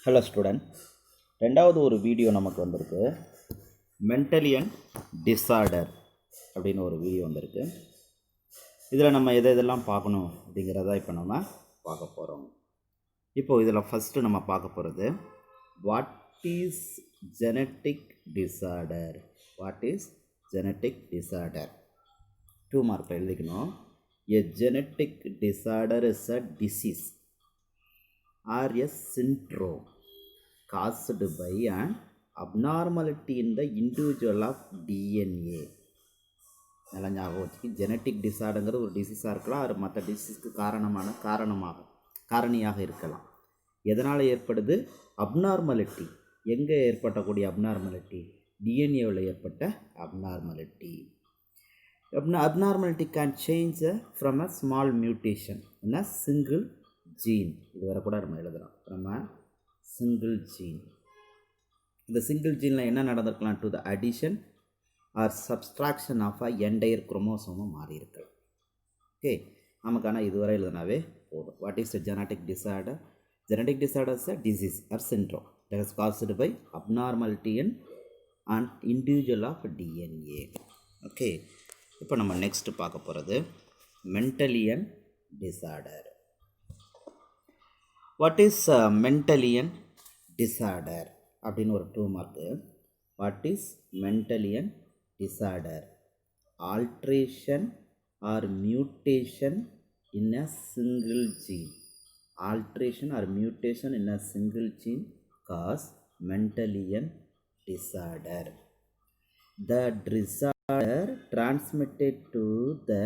Hello student, ரெண்டாவது ஒரு video நமக்கு வந்திருக்கு. மென்டலி அண்ட் டிஸார்டர் அப்படின்னு ஒரு வீடியோ வந்திருக்கு. இதில் நம்ம எதெல்லாம் பார்க்கணும் அப்படிங்கிறத இப்போ நம்ம பார்க்க போகிறோம். இப்போது இதில் ஃபஸ்ட்டு நம்ம பார்க்க போகிறது what is genetic disorder. What is genetic disorder? 2 mark எழுதிக்கணும். A genetic disorder is a disease or a syndrome caused by an abnormality in the individual of DNA. நல்லா ஞாபகம் வச்சுக்கி, ஜெனட்டிக் டிஸார்டருங்கிறது ஒரு டிசீஸாக இருக்கலாம், அது மற்ற டிசீஸ்க்கு காரணியாக இருக்கலாம். எதனால் ஏற்படுது? அப்நார்மாலிட்டி. எங்கே ஏற்பட்டக்கூடிய அப்நார்மாலிட்டி? டிஎன்ஏவில் ஏற்பட்ட abnormality. Abnormality can change from a small mutation in a single gene. இது வரை கூட நம்ம எழுதலாம். நம்ம சிங்கிள் ஜீன். இந்த சிங்கிள் ஜீனில் என்ன நடந்திருக்கலாம்? To the addition or subtraction of a entire குரோமோசோமும் மாறி இருக்கலாம். ஓகே, நமக்கான இதுவரை எழுதினாவே போதும். What is the genetic disorder? Genetic disorder is a disease or syndrome that is caused by abnormality in an individual of DNA. Okay, இப்போ நம்ம next பார்க்க போகிறது Mendelian disorder. What is Mendelian disorder அப்படின்னு ஒரு 2 mark. What is Mendelian disorder? Alteration or mutation in a single gene. Alteration or mutation in a single gene cause Mendelian disorder. The disorder transmitted to the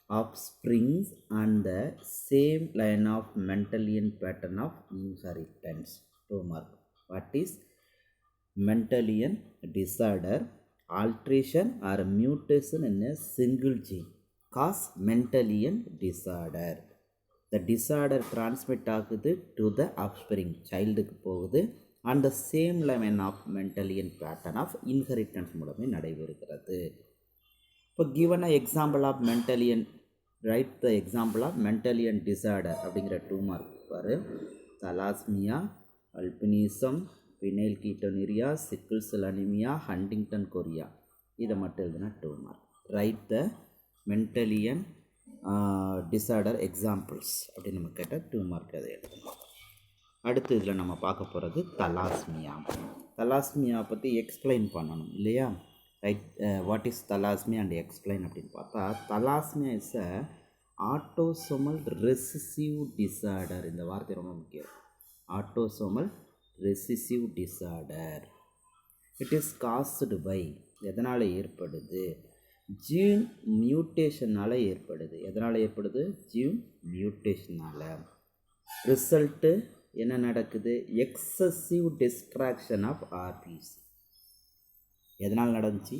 offsprings and the same line of Mendelian pattern of inheritance. 2 mark. What is Mendelian disorder? Alteration or mutation in a single gene cause Mendelian disorder. The disorder transmit ஆகுது to the offspring, childக்கு போகுது, and the same line of Mendelian pattern of inheritance மூலமே நடைபெறுகிறது. இப்போ given an example of Mendelian, write the example of Mendelian disorder அப்படிங்கிற 2 mark பாரு. Thalassemia, albinism, phenylketonuria, sickle cell anemia, Huntington chorea. இதை மட்டும் எழுதுனா 2 mark. Write the Mendelian disorder examples அப்படின்னு நம்ம கேட்டால் 2 மார்க் அதை எழுதணும். அடுத்து இதில் நம்ம பார்க்க போகிறது தலாஸ்மியா. தலாஸ்மியா பற்றி எக்ஸ்பிளைன் பண்ணணும் இல்லையா? Right, what is thalassemia and explain அப்படின்னு பார்த்தா, thalassemia is a autosomal recessive disorder. இந்த வார்த்தை ரொம்ப முக்கியம். Autosomal recessive disorder. It is caused by, எதனால் ஏற்படுது? ஜீன் மியூட்டேஷனால் ஏற்படுது. எதனால் ஏற்படுது? ஜீன் மியூட்டேஷனால். ரிசல்ட்டு என்ன நடக்குது? Excessive destruction of RBC. எதனால் நடந்துச்சு?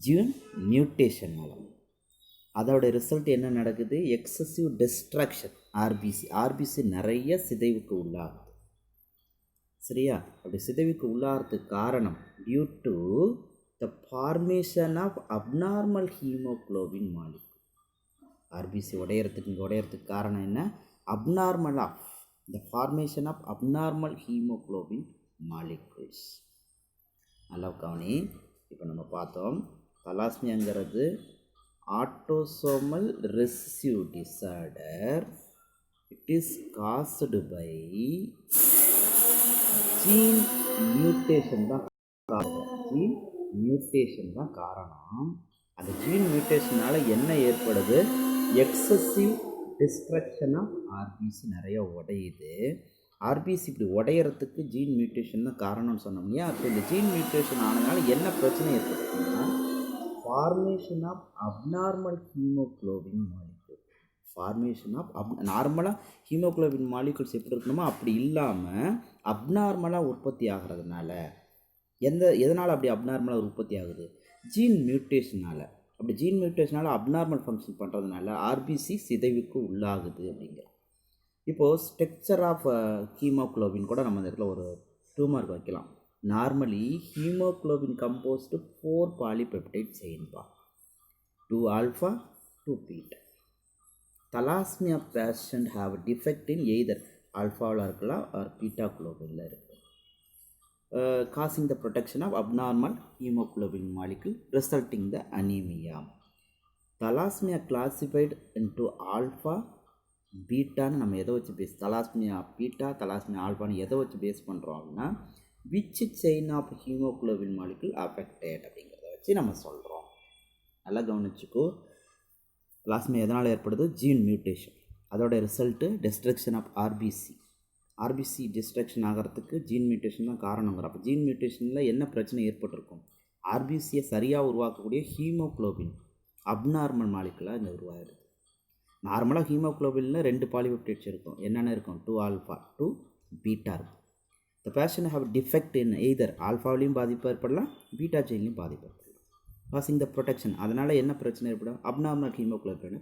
ஜீன் மியூட்டேஷனால். அதோட ரிசல்ட் என்ன நடக்குது? Excessive distraction RBC. ஆர்பிசி நிறைய சிதைவுக்கு உள்ளாகுது. சரியா? அப்படி சிதைவுக்கு உள்ளாகிறதுக்கு காரணம் due to the formation of abnormal hemoglobin molecule. RBC உடையறதுக்கு காரணம் என்ன? Abnormal of the formation of abnormal hemoglobin molecules. நல்லா கவனி. இப்போ நம்ம பார்த்தோம், தலாஸ்மியாங்கிறது autosomal recessive disorder. It is caused by gene mutation தான் காரணம். ஜீன் மியூட்டேஷன் தான் காரணம். அந்த ஜீன் மியூட்டேஷனால் என்ன ஏற்படுது? எக்ஸசிவ் டிஸ்ட்ரக்ஷன் ஆஃப் ஆர்பிசி நிறைய உடையுது. ஆர்பிசி இப்படி உடையிறதுக்கு ஜீன் மியூட்டேஷன் தான் காரணம்னு சொன்னோம் இல்லையா? அப்போ இந்த ஜீன் மியூட்டேஷன் ஆனதுனால என்ன பிரச்சனை ஏற்படுதுன்னா, formation of abnormal hemoglobin molecule. Formation of நார்மலாக ஹீமோக்ளோபின் மாலிகுல்ஸ் எப்படி இருக்கணுமோ அப்படி இல்லாமல் அப்நார்மலாக உற்பத்தி ஆகிறதுனால, எதனால் அப்படி அப்நார்மலாக உற்பத்தி ஆகுது? ஜீன் மியூட்டேஷனால். அப்படி ஜீன் மியூட்டேஷனால் அப்நார்மல் ஃபங்க்ஷன் பண்ணுறதுனால ஆர்பிசி சிதைவுக்கு உள்ளாகுது அப்படிங்கிற. இப்போது ஸ்ட்ரக்சர் ஆஃப் ஹீமோக்ளோபின் கூட நம்ம இந்த இடத்துல ஒரு 2 மார்க் வைக்கலாம். நார்மலி ஹீமோக்ளோபின் கம்போஸ்டு 4 பாலிபெப்டைட் செயின்பா, 2 alpha 2 beta. Thalassemia patient have defect in either ஆல்ஃபாவில் இருக்கலாம் ஆர் பீட்டா குளோபினில் இருக்குது. Causing the protection of abnormal hemoglobin molecule resulting the anemia. Thalassemia classified into alpha பீட்டான்னு நம்ம எதை வச்சு தலாஸ்மியா பீட்டா தலாஸ்மியா ஆல்ஃபான்னு எதை வச்சு பேஸ் பண்ணுறோம் அப்படின்னா which chain of hemoglobin molecule affected அப்படிங்கிறத வச்சு நம்ம சொல்கிறோம். நல்லா கவனிச்சுக்கோ. தலாஸ்மியா எதனால் ஏற்படுது? Gene mutation. அதோட result destruction of RBC destruction ஆகிறதுக்கு ஜீன் மியூட்டேஷன் தான் காரணங்கிற. அப்போ ஜீன் மியூட்டேஷனில் என்ன பிரச்சனை ஏற்பட்டிருக்கும்? ஆர்பிசியை சரியாக உருவாக்கக்கூடிய ஹீமோகுளோபின் அப்நார்மல் மாலிகுலாக இங்கே உருவாகிடுது. நார்மலாக ஹீமோகுளோபினில் 2 பாலிபெப்டைட்ஸ் இருக்கும். என்னென்ன இருக்கும்? 2 ஆல்ஃபா 2 பீட்டா இருக்கும். The patient have defect in either ஆல்ஃபாவிலையும் பாதிப்பு ஏற்படலாம், பீட்டா செயின்லையும் பாதிப்பு ஏற்படலாம். Causing the production. அதனால் என்ன பிரச்சனை ஏற்படும்? அப்நார்மல் ஹீமோகுளோபினை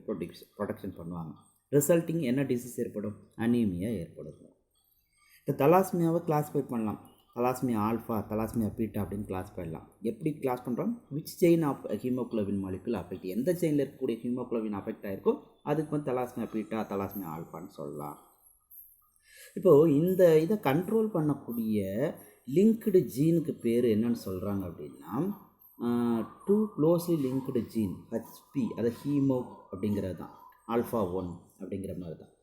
ப்ரொடெக்ஷன் பண்ணுவாங்க. ரிசல்ட்டிங் என்ன டிசீஸ் ஏற்படும்? அனீமியா ஏற்படும். இந்த தலாஸ்மியாவை கிளாஸிஃபை பண்ணலாம். தலாஸ்மியா ஆல்ஃபா தலாஸ்மியா பீட்டா அப்படின்னு கிளாஸ் பண்ணலாம். எப்படி கிளாஸ் பண்ணுறோம்? Which chain of hemoglobin molecule affect. எந்த செயினில் இருக்கக்கூடிய ஹீமோகுளோபின் அஃபெக்ட் ஆகிருக்கோ அதுக்கு வந்து தலாஸ்மியா பீட்டா தலாஸ்மியா ஆல்ஃபான்னு சொல்லலாம். இப்போது இந்த இதை கண்ட்ரோல் பண்ணக்கூடிய லிங்க்டு ஜீனுக்கு பேர் என்னன்னு சொல்கிறாங்க அப்படின்னா 2 க்ளோஸ்லி லிங்க்டு ஜீன் ஹெச்பி, அது ஹீமோ அப்படிங்கிறது தான். ஆல்ஃபா 1 அப்படிங்கிற மாதிரி தான்.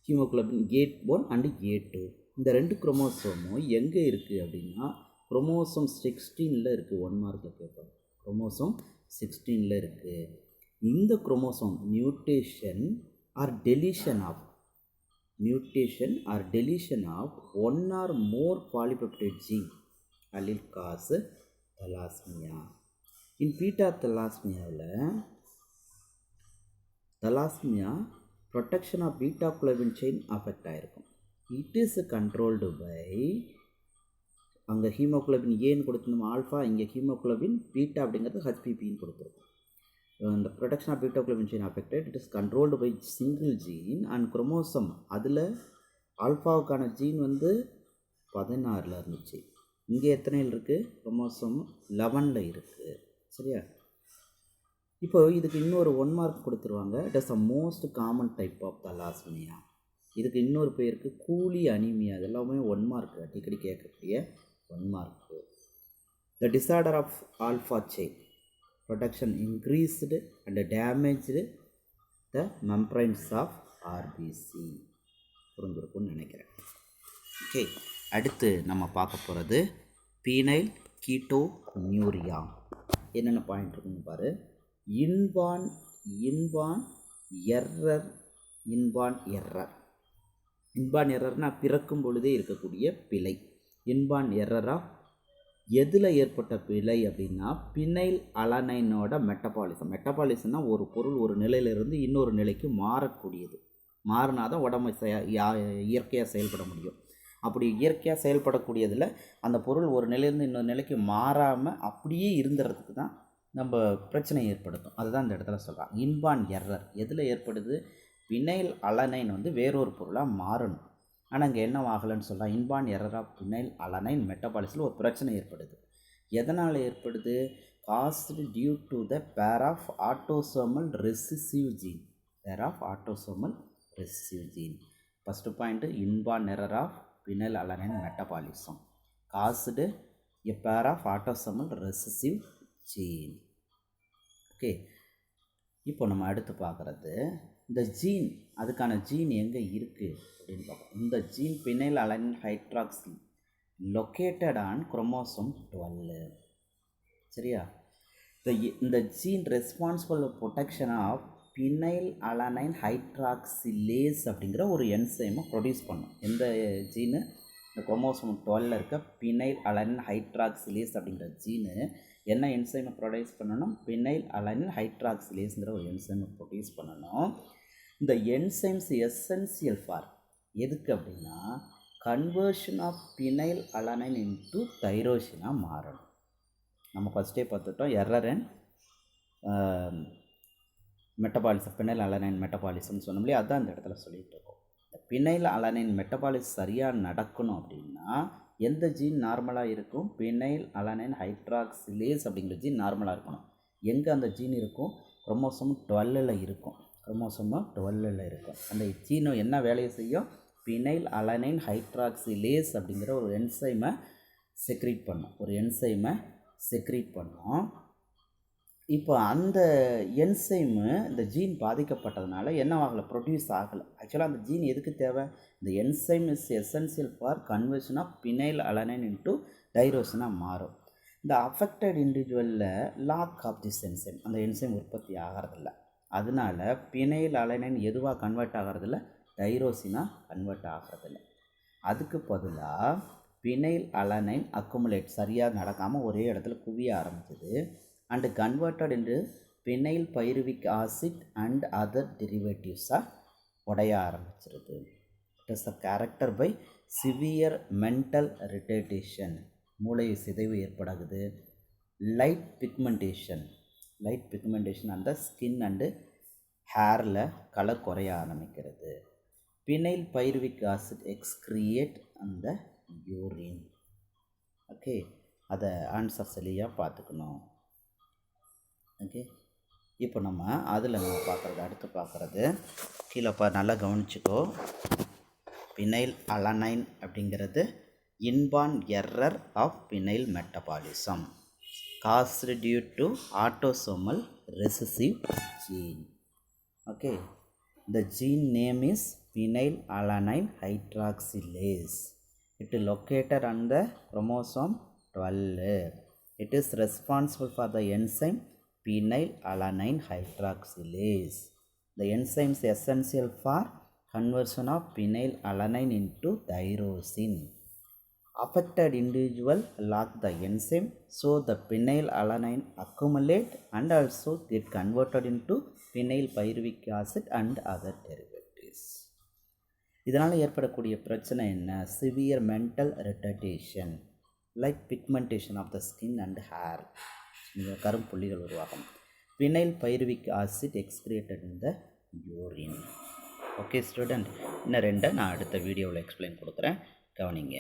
ஹீமோகுளோபின் கேட் 1 அண்டு கேட் 2. இந்த 2 குரோமோசோமும் எங்கே இருக்குது அப்படின்னா குரோமோசோம் 16ல் இருக்குது. 1 மார்க்கில் கேட்பாங்க. குரோமோசோம் 16ல் இருக்குது. இந்த chromosome mutation or deletion of 1 or more polypeptide gene will cause thalassemia. In beta thalassemia protection of beta globin chain affect ஆயிருக்கும். இட் இஸ் கண்ட்ரோல்டு பை அங்கே ஹீமோகுளோபின் ஏன்னு கொடுத்துருந்தோம் ஆல்ஃபா, இங்கே ஹீமோகுளோபின் பீட்டா அப்படிங்கிறது ஹெச்பிபின்னு கொடுத்துருக்கோம். இந்த production of beta globin chain affected. It is controlled by single gene and chromosome. அதில் ஆல்ஃபாவுக்கான ஜீன் வந்து 16ல் இருந்துச்சு. இங்கே எத்தனையில் இருக்குது? குரோமோசோம் 11ல் இருக்குது. சரியா? இப்போ இதுக்கு இன்னொரு 1 மார்க் கொடுத்துருவாங்க. It is the most common type of thalassemia. இதுக்கு இன்னொரு பேருக்கு கூலி அனீமியா. அதெல்லாமே 1 மார்க் அடிக்கடி கேட்கக்கூடிய 1 மார்க்கு. The disorder of alpha chain production increased and damaged the membranes of RBC. புரிஞ்சிருக்குன்னு நினைக்கிறேன். ஓகே, அடுத்து நம்ம பார்க்க போகிறது பீனைல் கீட்டோனியூரியா. என்னென்ன பாயிண்ட் இருக்குன்னு பாரு. இன்பான் எரர்னால் பிறக்கும் பொழுதே இருக்கக்கூடிய பிழை. இன்பான் எரராக எதில் ஏற்பட்ட பிழை அப்படின்னா பினைல் அலனைனோட மெட்டபாலிசம்னா ஒரு பொருள் ஒரு நிலையிலிருந்து இன்னொரு நிலைக்கு மாறக்கூடியது. மாறினா தான் உடம்பு இயற்கையாக செயல்பட முடியும். அப்படி இயற்கையாக செயல்படக்கூடியதில் அந்த பொருள் ஒரு நிலையிலேருந்து இன்னொரு நிலைக்கு மாறாமல் அப்படியே இருந்துறதுக்கு தான் நம்ம பிரச்சனை ஏற்படுத்தும். அதுதான் இந்த இடத்துல சொல்கிறாங்க. இன்பான் எரர் எதில் ஏற்படுது? பினைல் அலனைன் வந்து வேறொரு பொருளாக மாறணும். ஆனால் இங்கே என்ன ஆகலைன்னு சொல்கிறான்? இன்பான் எரர் ஆஃப் பினைல் அலனைன் மெட்டபாலிஸில் ஒரு பிரச்சனை ஏற்படுது. எதனால் ஏற்படுது? Caused due to the pair of autosomal recessive gene. First point inborn error of phenyl alanine metabolism caused a pair of autosomal recessive gene. Okay, இப்போ நம்ம அடுத்து பார்க்குறது இந்த ஜீன். அதுக்கான ஜீன் எங்கே இருக்குது அப்படின்னு பார்ப்போம். இந்த gene phenyl alanine hydroxy located on chromosome 12. சரியா? இந்த gene responsible production of phenyl alanine hydroxylase அப்படிங்கிற ஒரு என்சைமை ப்ரொடியூஸ் பண்ணும். எந்த ஜீனு? இந்த குரோமோசோம் 12ல் இருக்க பினைல் அலனைன் ஹைட்ராக்சிலேஸ் அப்படிங்கிற ஜீனு என்ன என்சைமை ப்ரொடியூஸ் பண்ணணும்? பினைல் அலனைன் ஹைட்ராக்சிலேஸ்ங்கிற ஒரு என்சைமை ப்ரொடியூஸ் பண்ணணும். இந்த என்சைம்ஸ் எசென்சியல் ஃபார் எதுக்கு அப்படின்னா conversion of phenyl alanine into தைரோசினாக மாறணும். நம்ம ஃபஸ்ட்டே பார்த்துட்டோம் error and metabolism, phenyl alanine மெட்டபாலிசம்னு சொன்னோம் இல்லையா? அதுதான் இந்த இடத்துல சொல்லிகிட்டு இருக்கோம். இந்த பினைல் அலனைன் மெட்டபாலிசம் சரியாக நடக்கணும் அப்படின்னா எந்த ஜீன் நார்மலாக இருக்கும்? பினைல் அலனைன் ஹைட்ராக்சிலேஸ் அப்படிங்கிற ஜீன் நார்மலாக இருக்கணும். எங்கே அந்த ஜீன் இருக்கும்? குரோமோசோம் 12ல் இருக்கும். அந்த ஜீனோ என்ன வேலையை செய்யும்? பினைல் அலனைன் ஹைட்ராக்சிலேஸ் அப்படிங்கிற ஒரு என்சைமை செக்ரீட் பண்ணும். இப்போ அந்த என்சைமு இந்த ஜீன் பாதிக்கப்பட்டதுனால என்னவாகலை, ப்ரொடியூஸ் ஆகலை. ஆக்சுவலாக அந்த ஜீன் எதுக்கு தேவை? இந்த enzyme is essential for conversion of phenyl alanine into டைரோசினாக மாறும். இந்த அஃபெக்டட் இண்டிவிஜுவலில் லாக் ஆஃப் திஸ் என்சைம், அந்த என்சைம் உற்பத்தி ஆகிறதில்ல. அதனால பினைல் அலனைன் எதுவாக கன்வெர்ட் ஆகிறதில்ல, டைரோசினாக கன்வெர்ட் ஆகிறதில்ல. அதுக்கு பதிலாக பினைல் அலனைன் அக்குமுலேட் சரியாக நடக்காமல் ஒரே இடத்துல குவிய ஆரம்பிச்சது and converted into phenyl pyruvic acid and other derivatives உடைய ஆரம்பிச்சிருது. It is a character by severe mental retardation, மூளை சிதைவு ஏற்படுகிறது. லைட் பிக்மெண்டேஷன் அந்த ஸ்கின் அண்டு ஹேரில் கலர் குறைய ஆரம்பிக்கிறது. பினைல் பைருவிக் ஆசிட் எக்ஸ்கிரியேட் அந்த யூரின். ஓகே, அதை ஆன்சர் சரியாக பார்த்துக்கணும். ஓகே, இப்போ நம்ம அடுத்து பார்க்குறது கீழே நல்லா கவனிச்சுக்கோ. பினைல் அலனைன் அப்படிங்கிறது inborn error of phenyl metabolism caused due to autosomal recessive gene. Okay, the gene name is phenyl alanine hydroxylase. It is located on the chromosome 12. It is responsible for the enzyme phenyl alanine hydroxylase. The enzyme is essential for conversion of phenyl alanine into tyrosine. Affected individual lack the enzyme, so the phenyl alanine accumulate and also get converted into phenyl pyruvic acid and other derivatives. இதனால் ஏற்படக்கூடிய பிரச்சனை என்ன? Severe mental retardation, like pigmentation of the skin and hair, கரும்புள்ளிகள் உருவாகும். Phenyl pyruvic acid excreted in the urine. Okay student, இன்னும் ரெண்டை நான் அடுத்த வீடியோவில் எக்ஸ்பிளைன் கொடுக்குறேன், கவனிங்க.